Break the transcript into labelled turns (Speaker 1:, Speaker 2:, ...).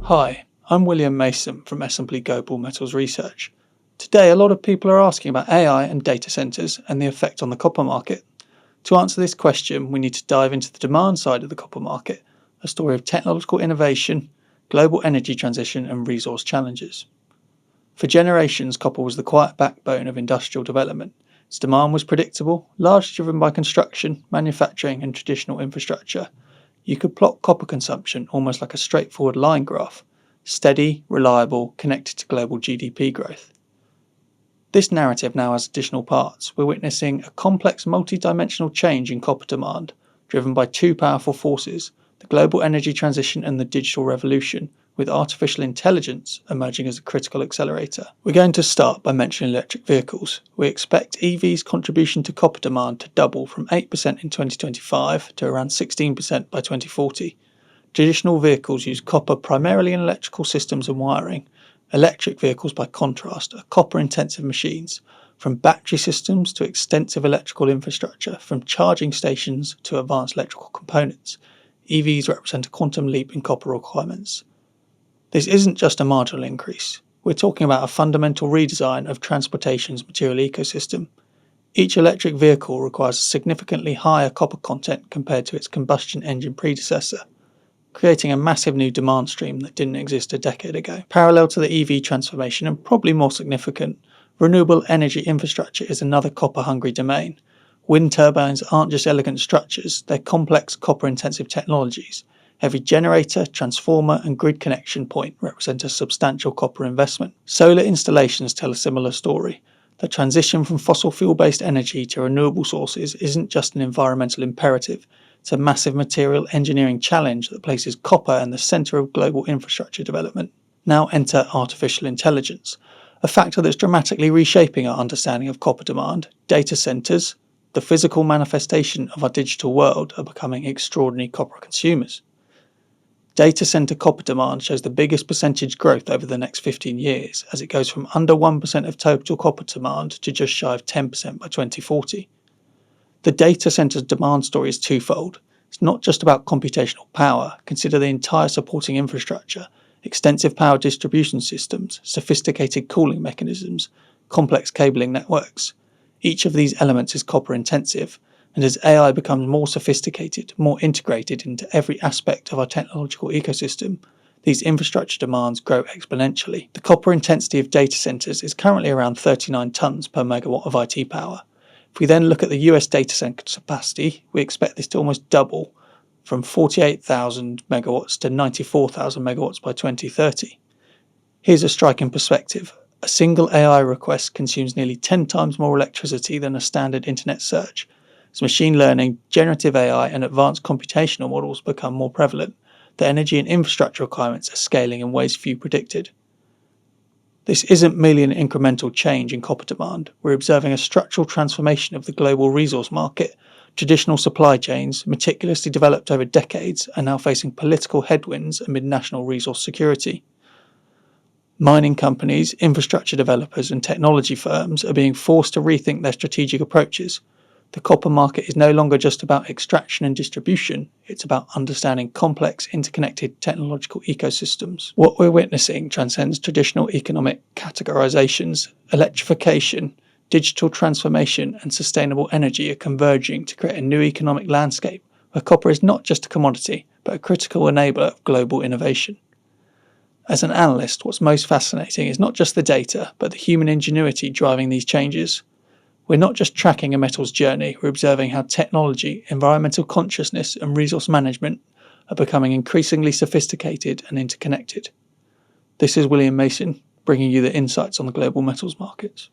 Speaker 1: Hi, I'm William Mason from S&P Global Metals Research. Today, a lot of people are asking about AI and data centers and the effect on the copper market. To answer this question, we need to dive into the demand side of the copper market, a story of technological innovation, global energy transition, and resource challenges. For generations, copper was the quiet backbone of industrial development. Its demand was predictable, largely driven by construction, manufacturing, and traditional infrastructure. You could plot copper consumption almost like a straightforward line graph, steady, reliable, connected to global GDP growth. This narrative now has additional parts. We're witnessing a complex multi-dimensional change in copper demand, driven by two powerful forces, the global energy transition and the digital revolution, with artificial intelligence emerging as a critical accelerator. We're going to start by mentioning electric vehicles. We expect EVs' contribution to copper demand to double from 8% in 2025 to around 16% by 2040. Traditional vehicles use copper primarily in electrical systems and wiring. Electric vehicles, by contrast, are copper-intensive machines, from battery systems to extensive electrical infrastructure, from charging stations to advanced electrical components. EVs represent a quantum leap in copper requirements. This isn't just a marginal increase. We're talking about a fundamental redesign of transportation's material ecosystem. Each electric vehicle requires a significantly higher copper content compared to its combustion engine predecessor, creating a massive new demand stream that didn't exist a decade ago. Parallel to the EV transformation, and probably more significant, renewable energy infrastructure is another copper-hungry domain. Wind turbines aren't just elegant structures, they're complex copper-intensive technologies. Every generator, transformer, and grid connection point represent a substantial copper investment. Solar installations tell a similar story. The transition from fossil fuel-based energy to renewable sources isn't just an environmental imperative, it's a massive material engineering challenge that places copper in the centre of global infrastructure development. Now enter artificial intelligence, a factor that's dramatically reshaping our understanding of copper demand. Data centres, the physical manifestation of our digital world, are becoming extraordinary copper consumers. Data centre copper demand shows the biggest percentage growth over the next 15 years, as it goes from under 1% of total copper demand to just shy of 10% by 2040. The data centre's demand story is twofold. It's not just about computational power. Consider the entire supporting infrastructure, extensive power distribution systems, sophisticated cooling mechanisms, complex cabling networks. Each of these elements is copper intensive, and as AI becomes more sophisticated, more integrated into every aspect of our technological ecosystem, these infrastructure demands grow exponentially. The copper intensity of data centres is currently around 39 tonnes per megawatt of IT power. If we then look at the US data centre capacity, we expect this to almost double, from 48,000 megawatts to 94,000 megawatts by 2030. Here's a striking perspective. A single AI request consumes nearly 10 times more electricity than a standard internet search. As machine learning, generative AI, and advanced computational models become more prevalent, the energy and infrastructure requirements are scaling in ways few predicted. This isn't merely an incremental change in copper demand. We're observing a structural transformation of the global resource market. Traditional supply chains, meticulously developed over decades, are now facing political headwinds amid national resource security. Mining companies, infrastructure developers, and technology firms are being forced to rethink their strategic approaches. The copper market is no longer just about extraction and distribution, it's about understanding complex, interconnected technological ecosystems. What we're witnessing transcends traditional economic categorizations. Electrification, digital transformation, and sustainable energy are converging to create a new economic landscape where copper is not just a commodity, but a critical enabler of global innovation. As an analyst, what's most fascinating is not just the data, but the human ingenuity driving these changes. We're not just tracking a metal's journey, we're observing how technology, environmental consciousness, and resource management are becoming increasingly sophisticated and interconnected. This is William Mason, bringing you the insights on the global metals markets.